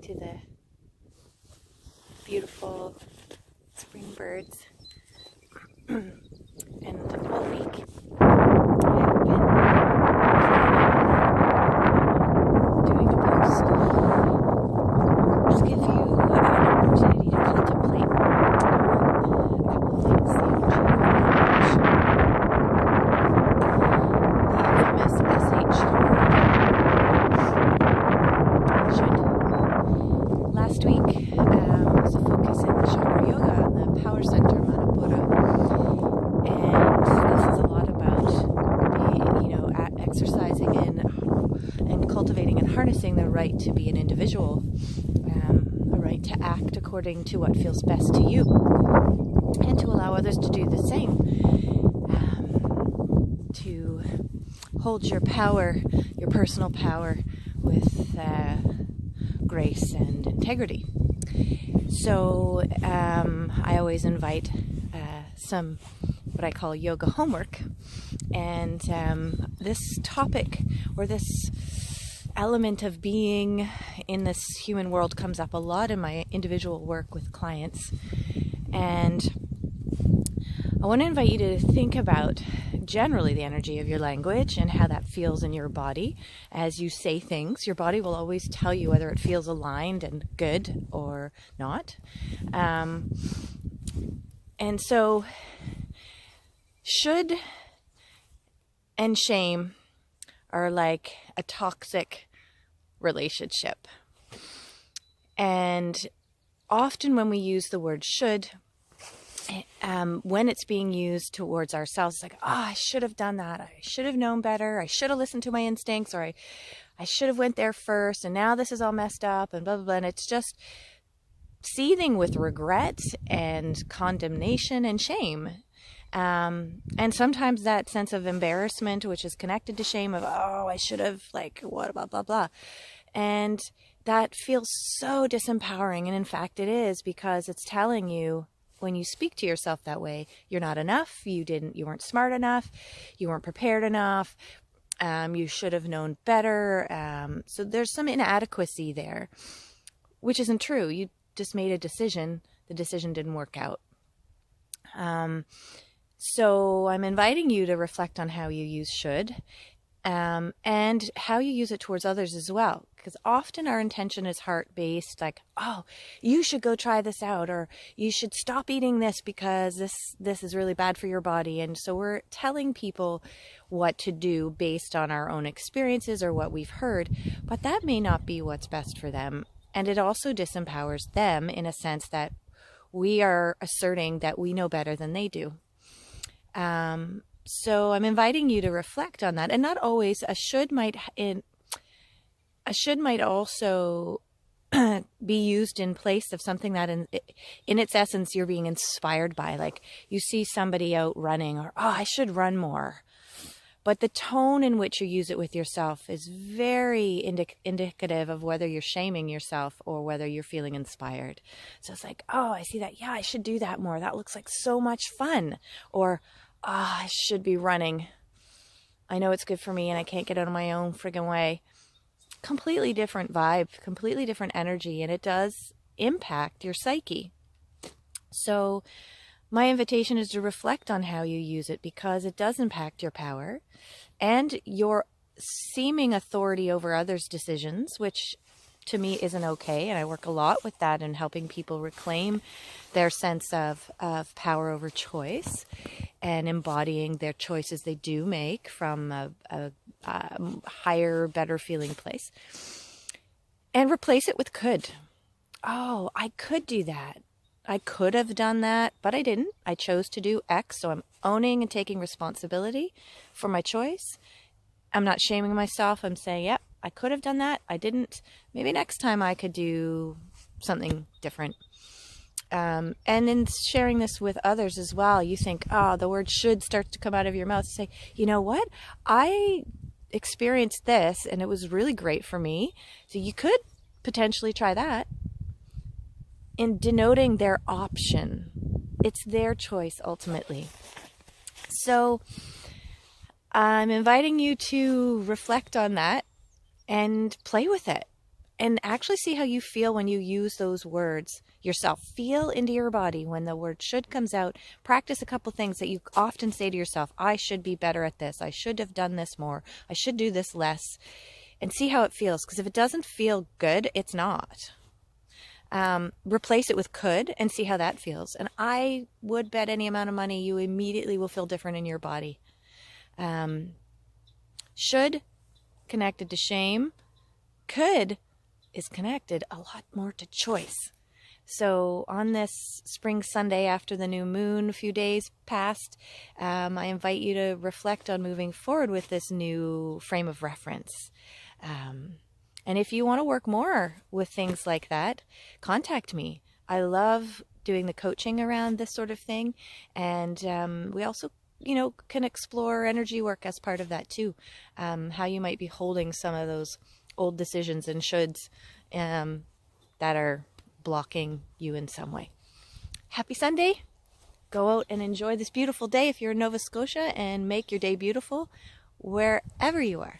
to the beautiful spring birds. And all week I've been doing a post. Just give you an opportunity to contemplate a couple of things. The infamous SH. Should. Last week was a focus in the Chakra Yoga and the Power Center, Manipura. And this is a lot about exercising and cultivating and harnessing the right to be an individual, a right to act according to what feels best to you, and to allow others to do the same, to hold your power, your personal power, with grace and integrity. So I always invite some what I call yoga homework, and this topic or this element of being in this human world comes up a lot in my individual work with clients. And I want to invite you to think about generally the energy of your language and how that feels in your body as you say things. Your body will always tell you whether it feels aligned and good or not. And so should and shame are like a toxic relationship. And often when we use the word should, when it's being used towards ourselves, it's like, I should have done that. I should have known better. I should have listened to my instincts, or I should have went there first, and now this is all messed up, and blah, blah, blah. And it's just seething with regret and condemnation and shame. And sometimes that sense of embarrassment, which is connected to shame of, I should have, what, blah, blah, blah. And that feels so disempowering. And in fact, it is, because it's telling you, when you speak to yourself that way, you're not enough, you weren't smart enough, you weren't prepared enough, you should have known better. So there's some inadequacy there, which isn't true. You just made a decision. The decision didn't work out. So I'm inviting you to reflect on how you use should, and how you use it towards others as well. Because often our intention is heart-based, like, you should go try this out, or you should stop eating this because this is really bad for your body. And so we're telling people what to do based on our own experiences or what we've heard, but that may not be what's best for them. And it also disempowers them in a sense that we are asserting that we know better than they do. So I'm inviting you to reflect on that. And not always, a should might also be used in place of something that in its essence you're being inspired by. Like you see somebody out running, or, I should run more. But the tone in which you use it with yourself is very indicative of whether you're shaming yourself or whether you're feeling inspired. So it's like, I see that. Yeah, I should do that more. That looks like so much fun. Or, I should be running. I know it's good for me and I can't get out of my own friggin' way. Completely different vibe, completely different energy, and it does impact your psyche. So my invitation is to reflect on how you use it, because it does impact your power and your seeming authority over others' decisions, which to me isn't okay. And I work a lot with that in helping people reclaim their sense of power over choice and embodying their choices they do make from a higher, better feeling place. And replace it with could. I could do that. I could have done that, but I didn't. I chose to do X, so I'm owning and taking responsibility for my choice. I'm not shaming myself. I'm saying, yep, I could have done that. I didn't. Maybe next time I could do something different. And in sharing this with others as well, you think, the word should starts to come out of your mouth. Say, you know what? I experienced this and it was really great for me. So you could potentially try that. In denoting their option. It's their choice ultimately. So I'm inviting you to reflect on that and play with it and actually see how you feel when you use those words yourself. Feel into your body when the word should comes out. Practice a couple things that you often say to yourself. I should be better at this. I should have done this more. I should do this less. And see how it feels. Because if it doesn't feel good, it's not. Replace it with could and see how that feels. And I would bet any amount of money you immediately will feel different in your body. Should, connected to shame. Could is connected a lot more to choice. So on this spring Sunday after the new moon, a few days past, I invite you to reflect on moving forward with this new frame of reference. And if you want to work more with things like that, contact me. I love doing the coaching around this sort of thing. And we also, can explore energy work as part of that too. How you might be holding some of those old decisions and shoulds that are blocking you in some way. Happy Sunday. Go out and enjoy this beautiful day if you're in Nova Scotia, and make your day beautiful wherever you are.